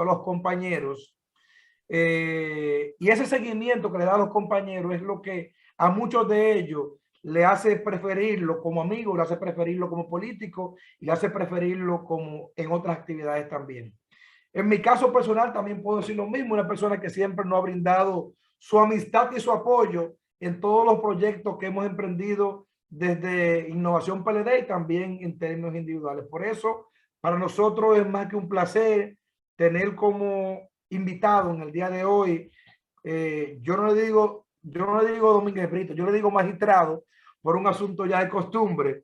a los compañeros. Y ese seguimiento que le da a los compañeros es lo que a muchos de ellos le hace preferirlo como amigo, le hace preferirlo como político y le hace preferirlo como en otras actividades también. En mi caso personal también puedo decir lo mismo, una persona que siempre nos ha brindado su amistad y su apoyo en todos los proyectos que hemos emprendido desde Innovación PLD y también en términos individuales. Por eso, para nosotros es más que un placer tener como invitado en el día de hoy, yo no le digo Domínguez Brito, yo le digo magistrado por un asunto ya de costumbre.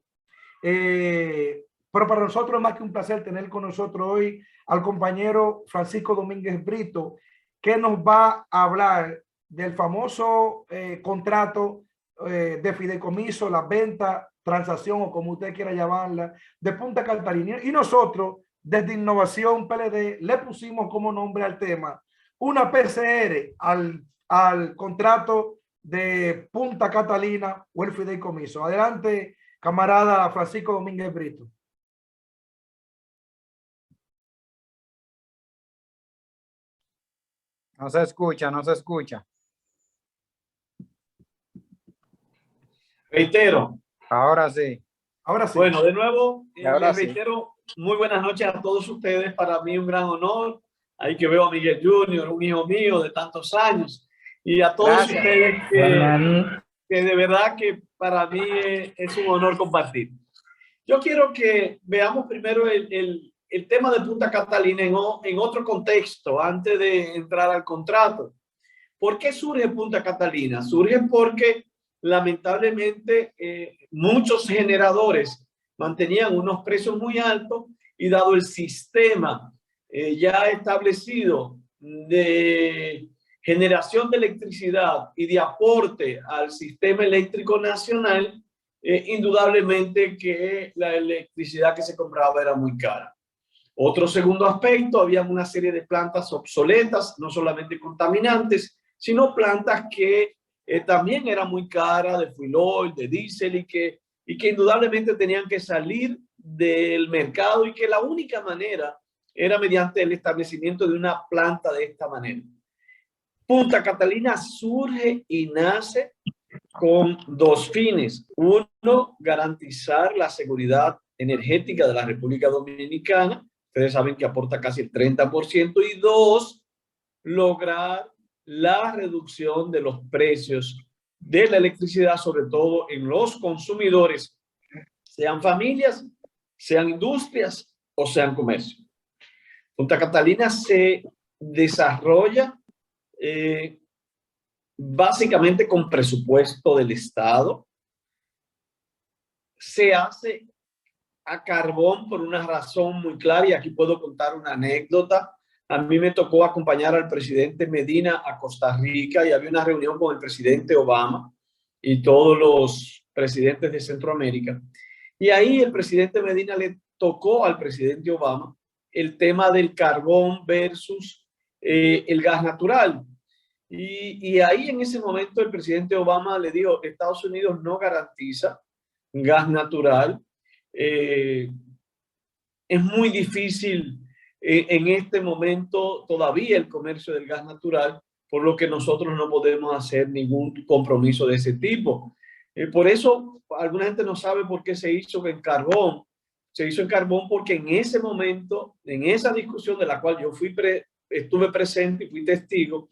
Pero para nosotros es más que un placer tener con nosotros hoy al compañero Francisco Domínguez Brito, que nos va a hablar del famoso contrato de fideicomiso, la venta, transacción o como usted quiera llamarla, de Punta Catalina. Y nosotros, desde Innovación PLD, le pusimos como nombre al tema una PCR al contrato de Punta Catalina o el fideicomiso. Adelante, camarada Francisco Domínguez Brito. No se escucha, no se escucha. Reitero. Ahora sí. Ahora sí. Bueno, de nuevo, ahora les reitero, muy buenas noches a todos ustedes. Para mí un gran honor. Ahí que veo a Miguel Junior, un hijo mío de tantos años. Y a todos ustedes que de verdad que para mí es un honor compartir. Yo quiero que veamos primero el tema de Punta Catalina en otro contexto, antes de entrar al contrato. ¿Por qué surge Punta Catalina? Surge porque lamentablemente muchos generadores mantenían unos precios muy altos y dado el sistema ya establecido de generación de electricidad y de aporte al sistema eléctrico nacional, indudablemente que la electricidad que se compraba era muy cara. Otro segundo aspecto, había una serie de plantas obsoletas, no solamente contaminantes, sino plantas que también eran muy caras, de fuel oil, de diésel, y que indudablemente tenían que salir del mercado y que la única manera era mediante el establecimiento de una planta de esta manera. Punta Catalina surge y nace con dos fines. Uno, garantizar la seguridad energética de la República Dominicana. Ustedes saben que aporta casi el 30%. Y dos, lograr la reducción de los precios de la electricidad, sobre todo en los consumidores, sean familias, sean industrias o sean comercio. Punta Catalina se desarrolla básicamente con presupuesto del Estado. Se hace a carbón por una razón muy clara, y aquí puedo contar una anécdota. A mí me tocó acompañar al presidente Medina a Costa Rica y había una reunión con el presidente Obama y todos los presidentes de Centroamérica. Y ahí el presidente Medina le tocó al presidente Obama el tema del carbón versus el gas natural. Y ahí en ese momento el presidente Obama le dijo: Estados Unidos no garantiza gas natural. Es muy difícil en este momento todavía el comercio del gas natural, por lo que nosotros no podemos hacer ningún compromiso de ese tipo. Por eso alguna gente no sabe por qué se hizo en carbón. Se hizo en carbón porque en ese momento, en esa discusión de la cual yo estuve presente y fui testigo,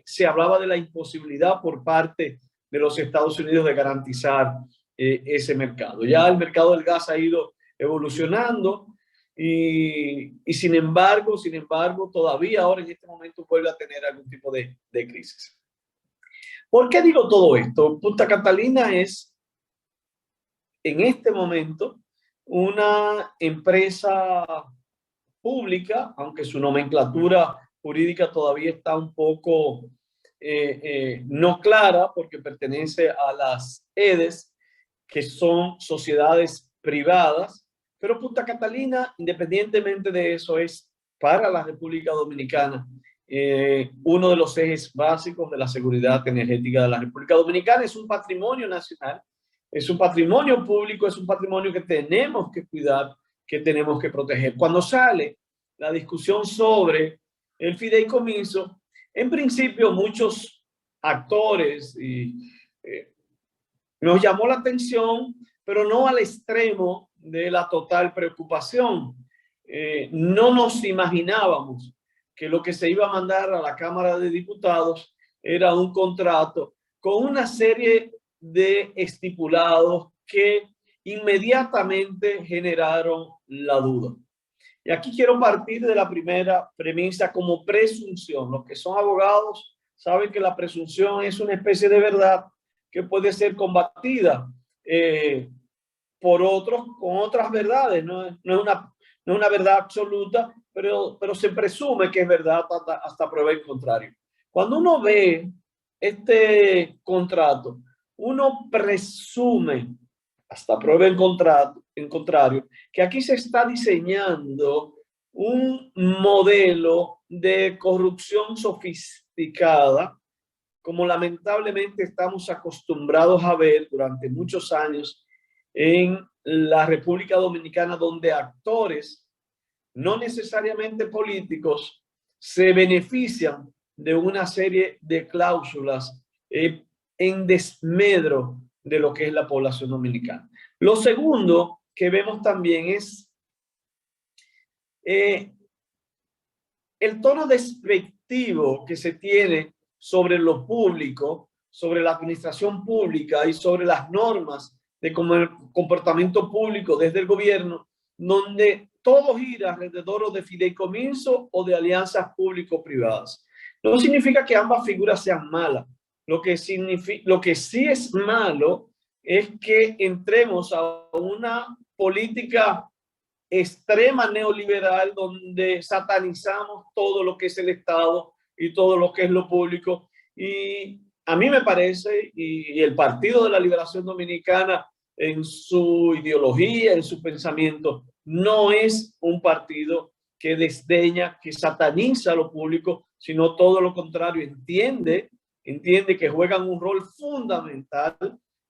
se hablaba de la imposibilidad por parte de los Estados Unidos de garantizar ese mercado. Ya el mercado del gas ha ido evolucionando y sin embargo, todavía ahora en este momento vuelve a tener algún tipo de crisis. ¿Por qué digo todo esto? Punta Catalina es en este momento una empresa pública, aunque su nomenclatura jurídica todavía está un poco no clara, porque pertenece a las EDES, que son sociedades privadas, pero Punta Catalina, independientemente de eso, es para la República Dominicana uno de los ejes básicos de la seguridad energética de la República Dominicana. Es un patrimonio nacional, es un patrimonio público, es un patrimonio que tenemos que cuidar, que tenemos que proteger. Cuando sale la discusión sobre el fideicomiso, en principio muchos actores nos llamó la atención, pero no al extremo de la total preocupación. No nos imaginábamos que lo que se iba a mandar a la Cámara de Diputados era un contrato con una serie de estipulados que inmediatamente generaron la duda. Y aquí quiero partir de la primera premisa como presunción. Los que son abogados saben que la presunción es una especie de verdad que puede ser combatida por otros con otras verdades. No es una verdad absoluta, pero se presume que es verdad hasta prueba en contrario. Cuando uno ve este contrato, uno presume hasta prueba en contrario, que aquí se está diseñando un modelo de corrupción sofisticada, como lamentablemente estamos acostumbrados a ver durante muchos años en la República Dominicana, donde actores, no necesariamente políticos, se benefician de una serie de cláusulas en desmedro de lo que es la población dominicana. Lo segundo que vemos también es el tono despectivo que se tiene sobre lo público, sobre la administración pública y sobre las normas de comportamiento público desde el gobierno, donde todo gira alrededor de fideicomiso o de alianzas público-privadas. No significa que ambas figuras sean malas. Lo que sí es malo es que entremos a una política extrema neoliberal donde satanizamos todo lo que es el Estado y todo lo que es lo público. Y a mí me parece, y el Partido de la Liberación Dominicana en su ideología, en su pensamiento, no es un partido que desdeña, que sataniza lo público, sino todo lo contrario, entiende que juegan un rol fundamental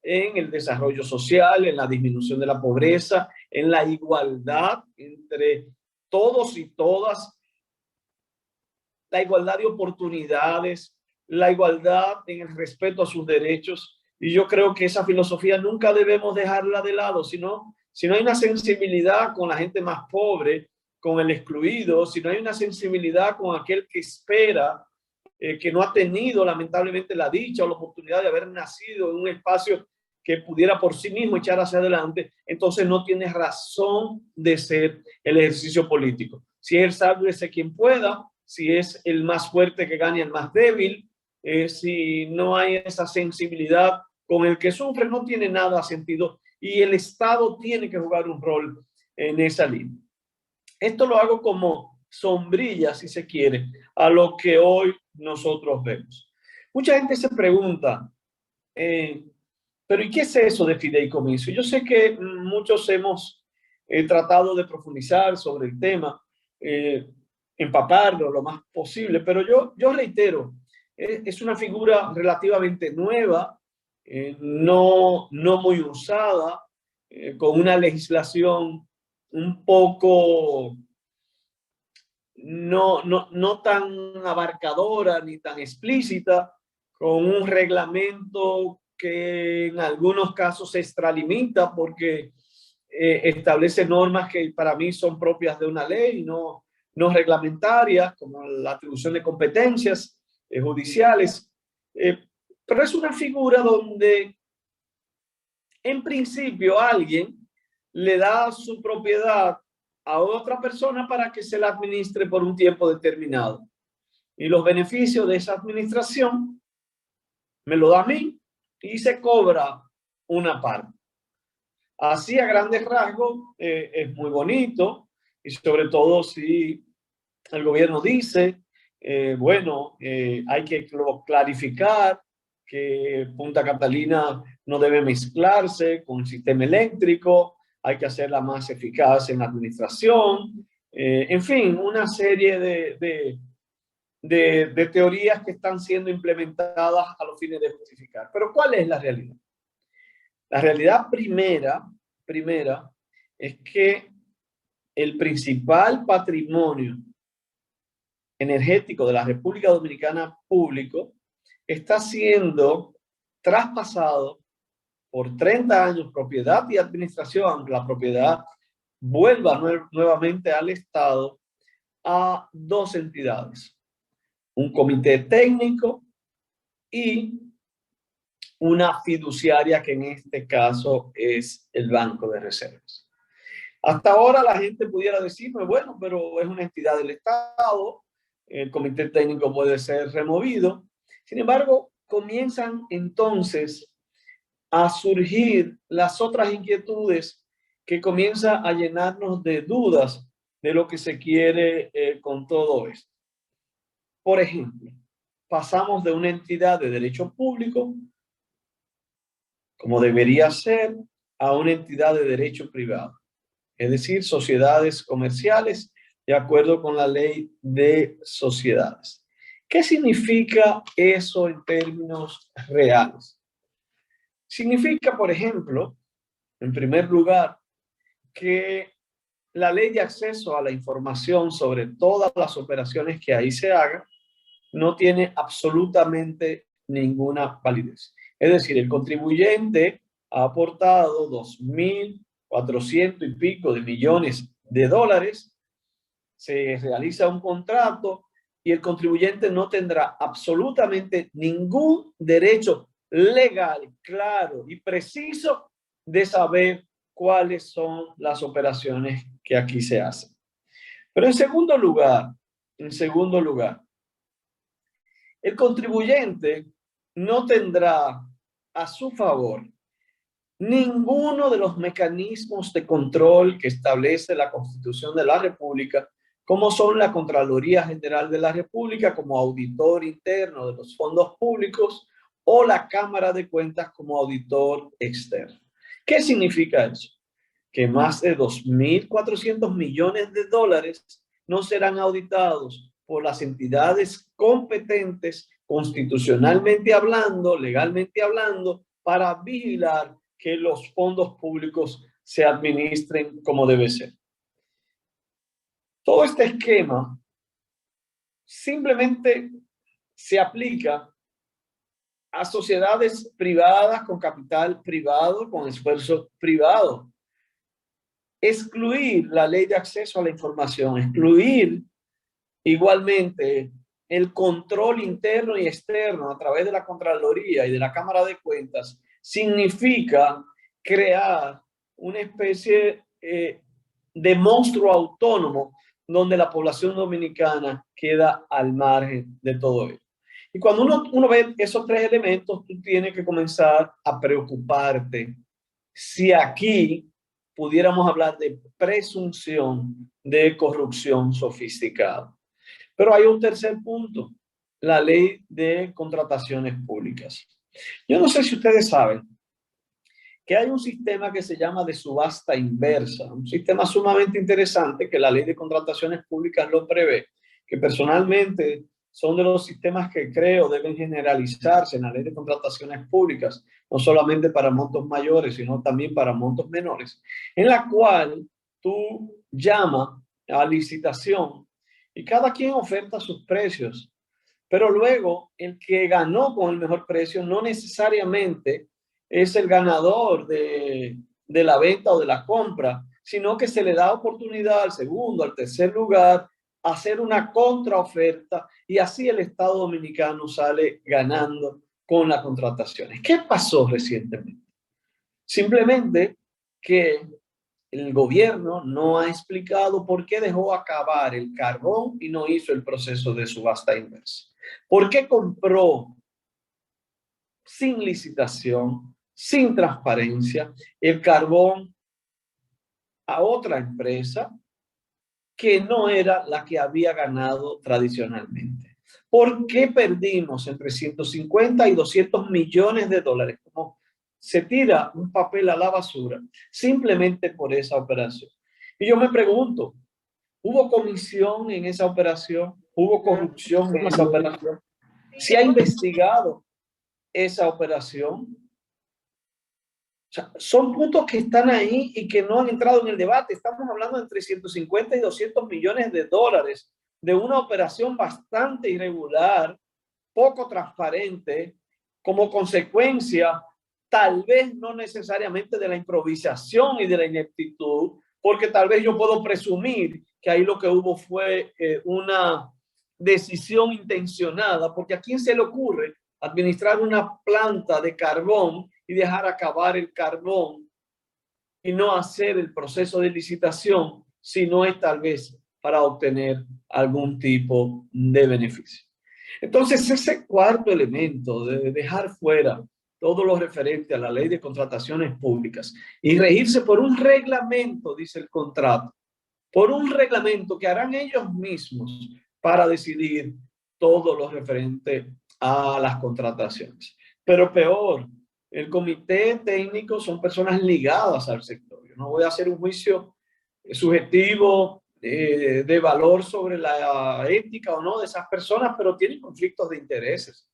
en el desarrollo social, en la disminución de la pobreza, en la igualdad entre todos y todas, la igualdad de oportunidades, la igualdad en el respeto a sus derechos. Y yo creo que esa filosofía nunca debemos dejarla de lado, si no hay una sensibilidad con la gente más pobre, con el excluido, si no hay una sensibilidad con aquel que espera, que no ha tenido lamentablemente la dicha o la oportunidad de haber nacido en un espacio que pudiera por sí mismo echar hacia adelante, entonces no tiene razón de ser el ejercicio político. Si es el sálvese quien pueda, si es el más fuerte que gane al más débil, si no hay esa sensibilidad con el que sufre, no tiene nada sentido y el Estado tiene que jugar un rol en esa línea. Esto lo hago como sombrilla, si se quiere, a lo que hoy nosotros vemos. Mucha gente se pregunta, pero ¿y qué es eso de fideicomiso? Yo sé que muchos hemos tratado de profundizar sobre el tema, empaparlo lo más posible, pero yo reitero, es una figura relativamente nueva, no muy usada, con una legislación un poco no tan abarcadora ni tan explícita, con un reglamento que en algunos casos se extralimita porque establece normas que para mí son propias de una ley, no reglamentarias, como la atribución de competencias judiciales. Pero es una figura donde en principio alguien le da su propiedad a otra persona para que se la administre por un tiempo determinado. Y los beneficios de esa administración me lo da a mí y se cobra una parte. Así a grandes rasgos es muy bonito y sobre todo si el gobierno dice, hay que clarificar que Punta Catalina no debe mezclarse con el sistema eléctrico, hay que hacerla más eficaz en la administración, en fin, una serie de teorías que están siendo implementadas a los fines de justificar. Pero ¿cuál es la realidad? La realidad primera es que el principal patrimonio energético de la República Dominicana público está siendo traspasado por 30 años, propiedad y administración, aunque la propiedad vuelva nuevamente al Estado, a dos entidades: un comité técnico y una fiduciaria, que en este caso es el Banco de Reservas. Hasta ahora la gente pudiera decirme, bueno, pero es una entidad del Estado, el comité técnico puede ser removido. Sin embargo, comienzan entonces a surgir las otras inquietudes que comienzan a llenarnos de dudas de lo que se quiere con todo esto. Por ejemplo, pasamos de una entidad de derecho público, como debería ser, a una entidad de derecho privado, es decir, sociedades comerciales de acuerdo con la ley de sociedades. ¿Qué significa eso en términos reales? Significa, por ejemplo, en primer lugar, que la ley de acceso a la información sobre todas las operaciones que ahí se hagan no tiene absolutamente ninguna validez. Es decir, el contribuyente ha aportado 2.400 y pico de millones de dólares, se realiza un contrato y el contribuyente no tendrá absolutamente ningún derecho legal, claro y preciso de saber cuáles son las operaciones que aquí se hacen. Pero en segundo lugar, el contribuyente no tendrá a su favor ninguno de los mecanismos de control que establece la Constitución de la República, como son la Contraloría General de la República como auditor interno de los fondos públicos o la Cámara de Cuentas como auditor externo. ¿Qué significa eso? Que más de 2.400 millones de dólares no serán auditados por las entidades competentes, constitucionalmente hablando, legalmente hablando, para vigilar que los fondos públicos se administren como debe ser. Todo este esquema simplemente se aplica a sociedades privadas con capital privado, con esfuerzo privado. Excluir la ley de acceso a la información, excluir igualmente el control interno y externo a través de la Contraloría y de la Cámara de Cuentas, significa crear una especie de monstruo autónomo donde la población dominicana queda al margen de todo ello. Y cuando uno ve esos tres elementos, tú tienes que comenzar a preocuparte si aquí pudiéramos hablar de presunción de corrupción sofisticada. Pero hay un tercer punto, la ley de contrataciones públicas. Yo no sé si ustedes saben que hay un sistema que se llama de subasta inversa, un sistema sumamente interesante que la ley de contrataciones públicas lo prevé, que personalmente son de los sistemas que creo deben generalizarse en la ley de contrataciones públicas, no solamente para montos mayores, sino también para montos menores, en la cual tú llamas a licitación y cada quien oferta sus precios, pero luego el que ganó con el mejor precio no necesariamente es el ganador de la venta o de la compra, sino que se le da oportunidad al segundo, al tercer lugar, a hacer una contraoferta y así el Estado Dominicano sale ganando con las contrataciones. ¿Qué pasó recientemente? Simplemente que el gobierno no ha explicado por qué dejó acabar el carbón y no hizo el proceso de subasta inversa. ¿Por qué compró sin licitación, sin transparencia, el carbón a otra empresa que no era la que había ganado tradicionalmente? ¿Por qué perdimos entre 150 y 200 millones de dólares? Como se tira un papel a la basura simplemente por esa operación. Y yo me pregunto, ¿hubo comisión en esa operación? ¿Hubo corrupción en esa operación? ¿Se ha investigado esa operación? sea, son puntos que están ahí y que no han entrado en el debate. Estamos hablando de entre 150 y 200 millones de dólares de una operación bastante irregular, poco transparente, como consecuencia, tal vez no necesariamente de la improvisación y de la ineptitud, porque tal vez yo puedo presumir que ahí lo que hubo fue una decisión intencionada, porque ¿a quién se le ocurre administrar una planta de carbón y dejar acabar el carbón y no hacer el proceso de licitación si no es tal vez para obtener algún tipo de beneficio? Entonces, ese cuarto elemento de dejar fuera todo lo referente a la ley de contrataciones públicas y regirse por un reglamento, dice el contrato, por un reglamento que harán ellos mismos para decidir todo lo referente a las contrataciones. Pero peor, el comité técnico son personas ligadas al sector. Yo no voy a hacer un juicio subjetivo de valor sobre la ética o no de esas personas, pero tienen conflictos de intereses.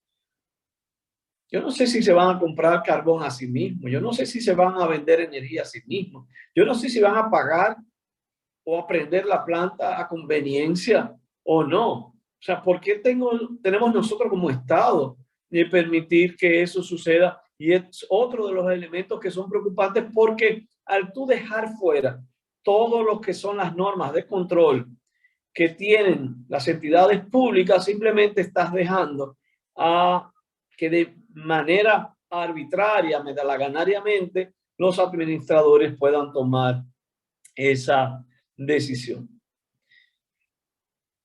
Yo no sé si se van a comprar carbón a sí mismos. Yo no sé si se van a vender energía a sí mismos. Yo no sé si van a pagar o a prender la planta a conveniencia o no. O sea, ¿por qué tenemos nosotros como Estado de permitir que eso suceda? Y es otro de los elementos que son preocupantes, porque al tú dejar fuera todo lo que son las normas de control que tienen las entidades públicas, simplemente estás dejando a que de manera arbitraria, medalaganariamente, los administradores puedan tomar esa decisión.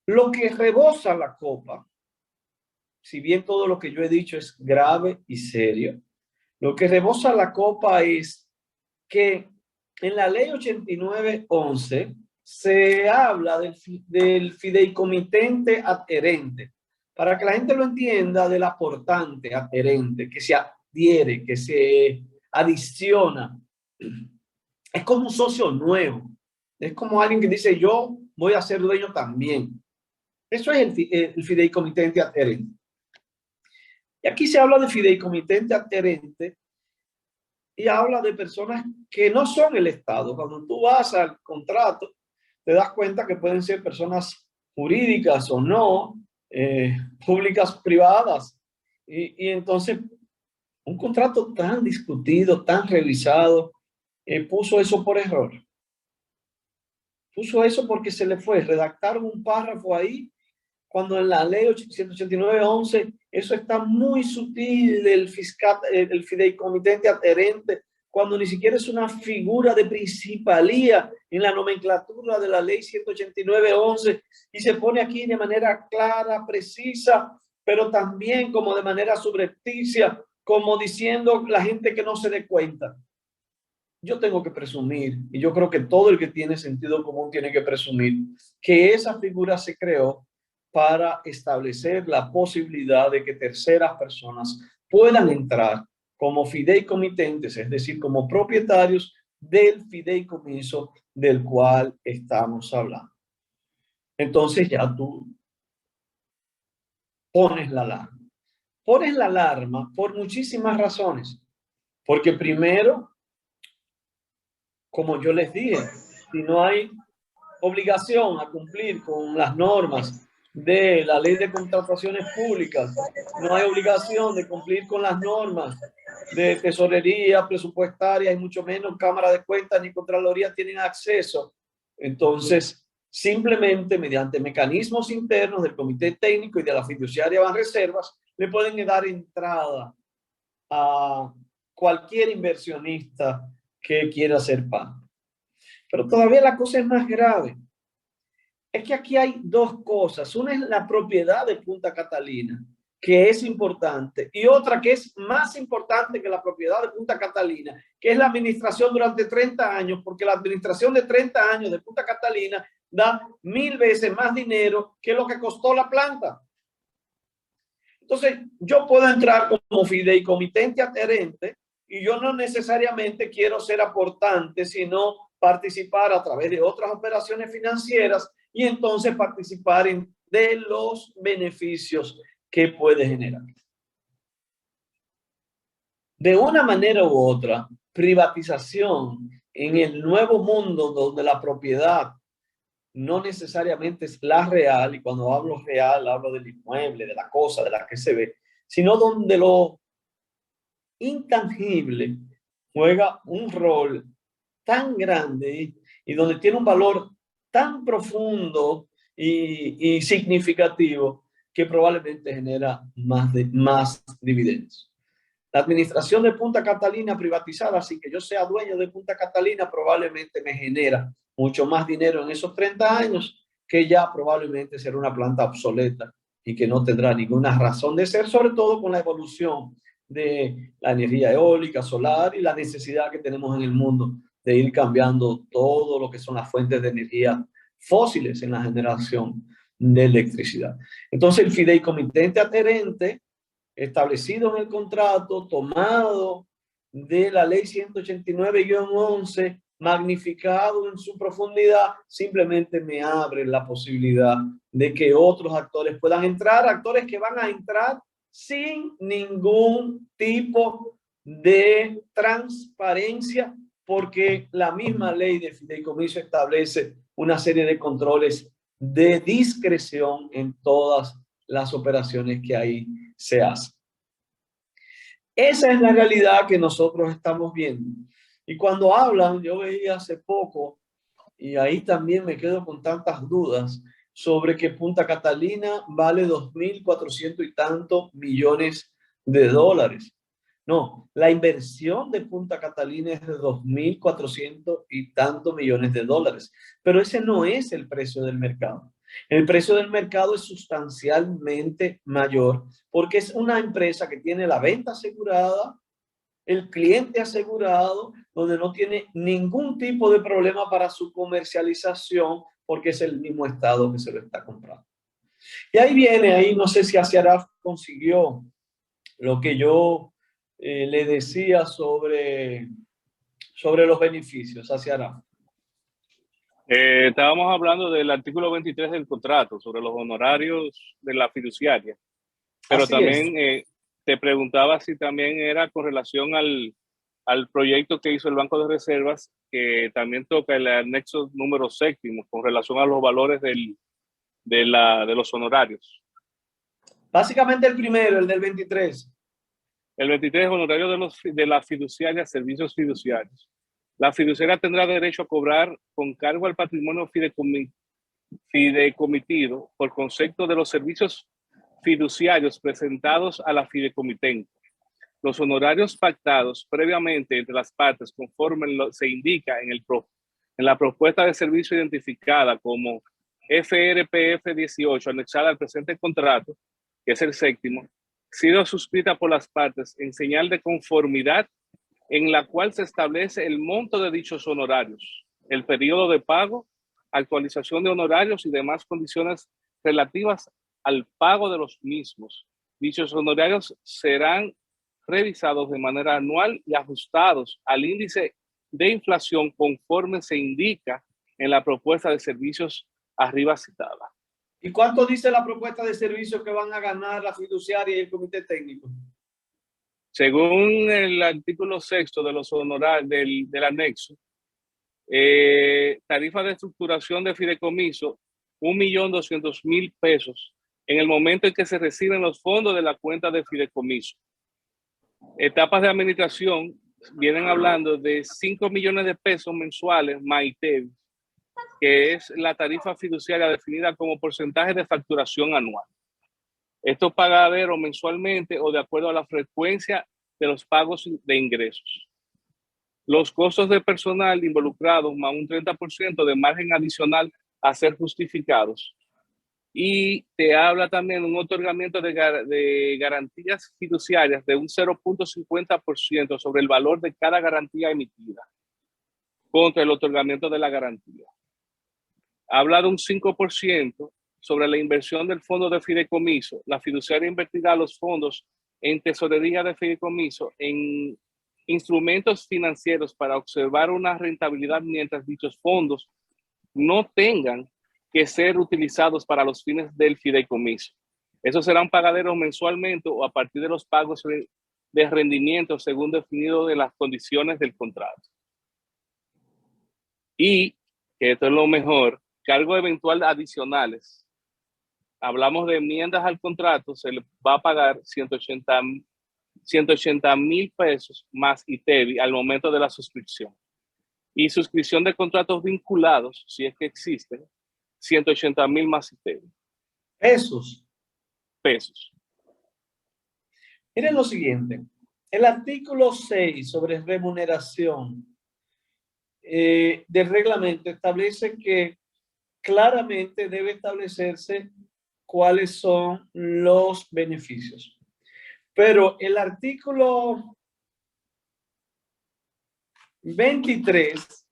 Lo que rebosa la copa, si bien todo lo que yo he dicho es grave y serio, lo que rebosa la copa es que en la ley 8911 se habla del fideicomitente adherente. Para que la gente lo entienda, del aportante adherente, que se adhiere, que se adiciona. Es como un socio nuevo. Es como alguien que dice, yo voy a ser dueño también. Eso es el fideicomitente adherente. Y aquí se habla de fideicomitente adherente y habla de personas que no son el Estado. Cuando tú vas al contrato, te das cuenta que pueden ser personas jurídicas o no, públicas, privadas. Y entonces, un contrato tan discutido, tan revisado, puso eso por error. Puso eso porque se le fue. Redactaron un párrafo ahí, cuando en la ley 189.11 eso está muy sutil, el fideicomitente adherente, cuando ni siquiera es una figura de principalía en la nomenclatura de la ley 189.11, y se pone aquí de manera clara, precisa, pero también como de manera subrepticia, como diciendo la gente que no se dé cuenta. Yo tengo que presumir, y yo creo que todo el que tiene sentido común tiene que presumir, que esa figura se creó para establecer la posibilidad de que terceras personas puedan entrar como fideicomitentes, es decir, como propietarios del fideicomiso del cual estamos hablando. Entonces ya tú pones la alarma. Pones la alarma por muchísimas razones. Porque primero, como yo les dije, si no hay obligación a cumplir con las normas de la ley de contrataciones públicas, no hay obligación de cumplir con las normas de tesorería presupuestaria y mucho menos Cámara de Cuentas ni Contraloría tienen acceso. Entonces, simplemente mediante mecanismos internos del Comité Técnico y de la fiduciaria Banreservas, le pueden dar entrada a cualquier inversionista que quiera ser parte. Pero todavía la cosa es más grave. Es que aquí hay dos cosas. Una es la propiedad de Punta Catalina, que es importante, y otra que es más importante que la propiedad de Punta Catalina, que es la administración durante 30 años, porque la administración de 30 años de Punta Catalina da 1000 veces más dinero que lo que costó la planta. Entonces, yo puedo entrar como fideicomitente adherente y yo no necesariamente quiero ser aportante, sino participar a través de otras operaciones financieras y entonces participar de los beneficios que puede generar. De una manera u otra, privatización en el nuevo mundo donde la propiedad no necesariamente es la real, y cuando hablo real hablo del inmueble, de la cosa, de la que se ve, sino donde lo intangible juega un rol tan grande y donde tiene un valor tan profundo y significativo que probablemente genera más dividendos. La administración de Punta Catalina privatizada, sin que yo sea dueño de Punta Catalina, probablemente me genera mucho más dinero en esos 30 años que ya probablemente será una planta obsoleta y que no tendrá ninguna razón de ser, sobre todo con la evolución de la energía eólica, solar y la necesidad que tenemos en el mundo de ir cambiando todo lo que son las fuentes de energía fósiles en la generación de electricidad. Entonces el fideicomitente adherente establecido en el contrato, tomado de la ley 189-11, magnificado en su profundidad, simplemente me abre la posibilidad de que otros actores puedan entrar, actores que van a entrar sin ningún tipo de transparencia, porque la misma ley de fideicomiso establece una serie de controles de discreción en todas las operaciones que ahí se hacen. Esa es la realidad que nosotros estamos viendo. Y cuando hablan, yo veía hace poco, y ahí también me quedo con tantas dudas, sobre que Punta Catalina vale 2.400 y tantos millones de dólares. No, la inversión de Punta Catalina es de 2.400 y tantos millones de dólares, pero ese no es el precio del mercado. El precio del mercado es sustancialmente mayor porque es una empresa que tiene la venta asegurada, el cliente asegurado, donde no tiene ningún tipo de problema para su comercialización porque es el mismo Estado que se lo está comprando. Y ahí viene, ahí no sé si Asiaraf consiguió lo que yo le decía sobre los beneficios. Asiaraf. Estábamos hablando del artículo 23 del contrato sobre los honorarios de la fiduciaria, pero Así también te preguntaba si también era con relación al proyecto que hizo el Banco de Reservas, que también toca el anexo número 7 con relación a los valores de los honorarios. Básicamente el primero, el del 23. El 23 honorario de la fiduciaria, servicios fiduciarios. La fiduciaria tendrá derecho a cobrar con cargo al patrimonio fideicomitido por concepto de los servicios fiduciarios presentados a la fideicomitente. Los honorarios pactados previamente entre las partes conforme se indica en la propuesta de servicio identificada como FRPF 18 anexada al presente contrato, que es el 7º, sido suscrita por las partes en señal de conformidad en la cual se establece el monto de dichos honorarios, el periodo de pago, actualización de honorarios y demás condiciones relativas al pago de los mismos. Dichos honorarios serán revisados de manera anual y ajustados al índice de inflación conforme se indica en la propuesta de servicios arriba citada. ¿Y cuánto dice la propuesta de servicios que van a ganar la fiduciaria y el comité técnico? Según el artículo 6 de los honorarios del anexo, tarifa de estructuración de fideicomiso, 1.200.000 pesos en el momento en que se reciben los fondos de la cuenta de fideicomiso. Etapas de administración vienen hablando de 5 millones de pesos mensuales MAITEV, que es la tarifa fiduciaria definida como porcentaje de facturación anual. Esto pagadero mensualmente o de acuerdo a la frecuencia de los pagos de ingresos. Los costos de personal involucrados más un 30% de margen adicional a ser justificados. Y te habla también de un otorgamiento de garantías fiduciarias de un 0.50% sobre el valor de cada garantía emitida contra el otorgamiento de la garantía. Habla de un 5% sobre la inversión del fondo de fideicomiso. La fiduciaria invertirá los fondos en tesorería de fideicomiso en instrumentos financieros para observar una rentabilidad mientras dichos fondos no tengan que ser utilizados para los fines del fideicomiso. Eso será un pagadero mensualmente o a partir de los pagos de rendimiento según definido de las condiciones del contrato. Y, que esto es lo mejor, cargo eventual adicionales. Hablamos de enmiendas al contrato, se le va a pagar 180,000 pesos más ITEVI al momento de la suscripción. Y suscripción de contratos vinculados, si es que existen, 180,000 más ITEVI. Pesos. Miren lo siguiente, el artículo 6 sobre remuneración del reglamento establece que claramente debe establecerse cuáles son los beneficios. Pero el artículo 23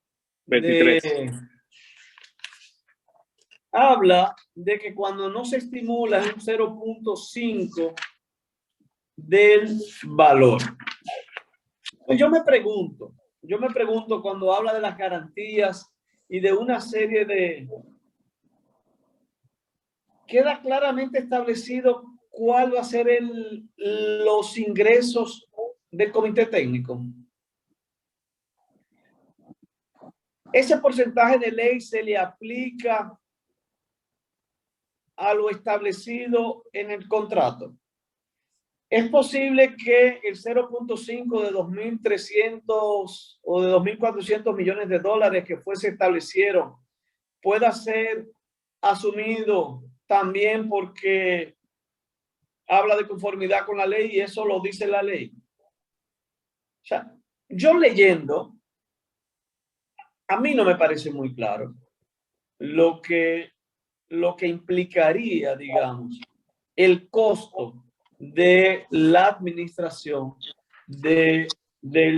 habla de que cuando no se estimula es un 0.5 del valor. Pues yo me pregunto cuando habla de las garantías y de una serie de... Queda claramente establecido cuál va a ser los ingresos del comité técnico. Ese porcentaje de ley se le aplica a lo establecido en el contrato. Es posible que el 0.5 de 2.300 o de 2.400 millones de dólares que se establecieron pueda ser asumido también porque habla de conformidad con la ley y eso lo dice la ley. O sea, yo leyendo, a mí no me parece muy claro lo que implicaría, digamos, el costo de la administración del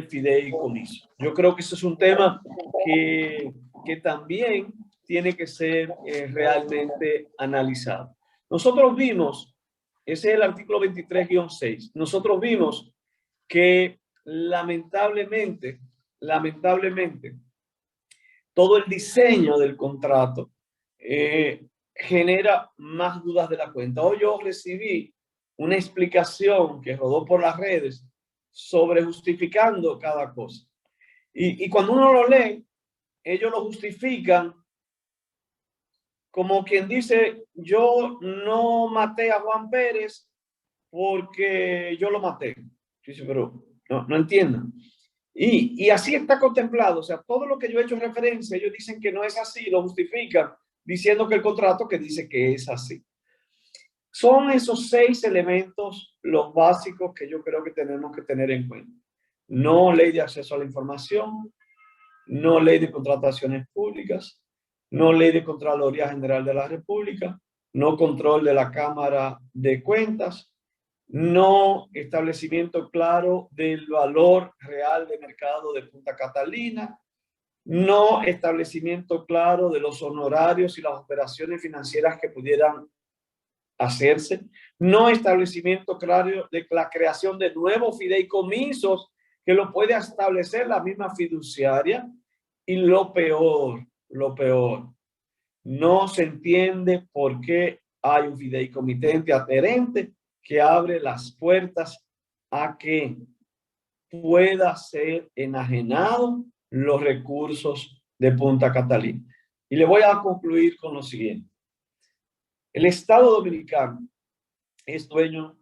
fideicomiso. Yo creo que eso es un tema que también tiene que ser realmente analizado. Nosotros vimos, ese es el artículo 23-6, nosotros vimos que lamentablemente, todo el diseño del contrato genera más dudas de la cuenta. Hoy yo recibí una explicación que rodó por las redes sobre justificando cada cosa. Y cuando uno lo lee, ellos lo justifican como quien dice, yo no maté a Juan Pérez porque yo lo maté. Dice, pero no entiendan. Y así está contemplado. O sea, todo lo que yo he hecho referencia, ellos dicen que no es así, lo justifican diciendo que el contrato que dice que es así. Son esos 6 elementos los básicos que yo creo que tenemos que tener en cuenta. No ley de acceso a la información, no ley de contrataciones públicas, no ley de Contraloría General de la República, no control de la Cámara de Cuentas, no establecimiento claro del valor real de mercado de Punta Catalina, no establecimiento claro de los honorarios y las operaciones financieras que pudieran hacerse, no establecimiento claro de la creación de nuevos fideicomisos que lo puede establecer la misma fiduciaria, y lo peor, no se entiende por qué hay un fideicomitente adherente que abre las puertas a que pueda ser enajenado los recursos de Punta Catalina. Y le voy a concluir con lo siguiente. El Estado Dominicano es dueño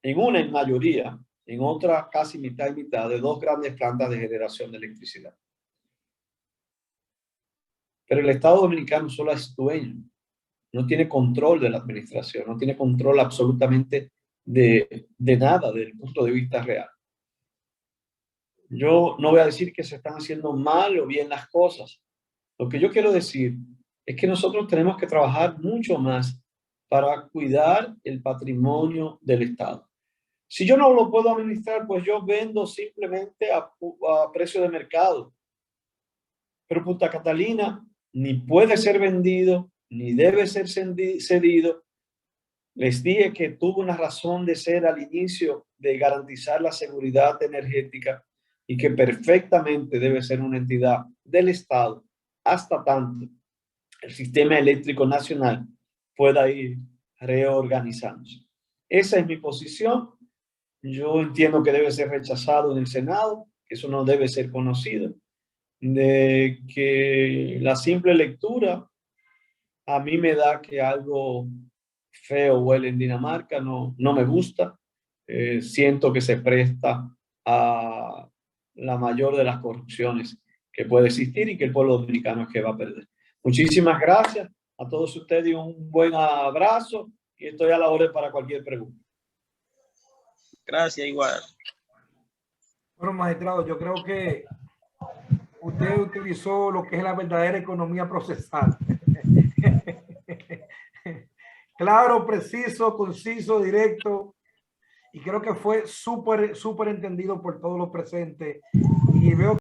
en mayoría, en otra casi mitad y mitad, de 2 grandes plantas de generación de electricidad. Pero el Estado Dominicano solo es dueño, no tiene control de la administración, no tiene control absolutamente de nada desde el punto de vista real. Yo no voy a decir que se están haciendo mal o bien las cosas. Lo que yo quiero decir es que nosotros tenemos que trabajar mucho más para cuidar el patrimonio del Estado. Si yo no lo puedo administrar, pues yo vendo simplemente a precio de mercado. Pero Punta Catalina ni puede ser vendido, ni debe ser cedido. Les dije que tuvo una razón de ser al inicio de garantizar la seguridad energética y que perfectamente debe ser una entidad del Estado hasta tanto el sistema eléctrico nacional pueda ir reorganizándose. Esa es mi posición. yo entiendo que debe ser rechazado en el Senado, que eso no debe ser conocido, de que la simple lectura a mí me da que algo feo huele en Dinamarca, no me gusta. Siento que se presta a la mayor de las corrupciones que puede existir y que el pueblo dominicano es que va a perder. Muchísimas gracias a todos ustedes y un buen abrazo y estoy a la orden para cualquier pregunta. Gracias, igual. Bueno, magistrado, yo creo que usted utilizó lo que es la verdadera economía procesal. Claro, preciso, conciso, directo. Y creo que fue súper entendido por todos los presentes. Y veo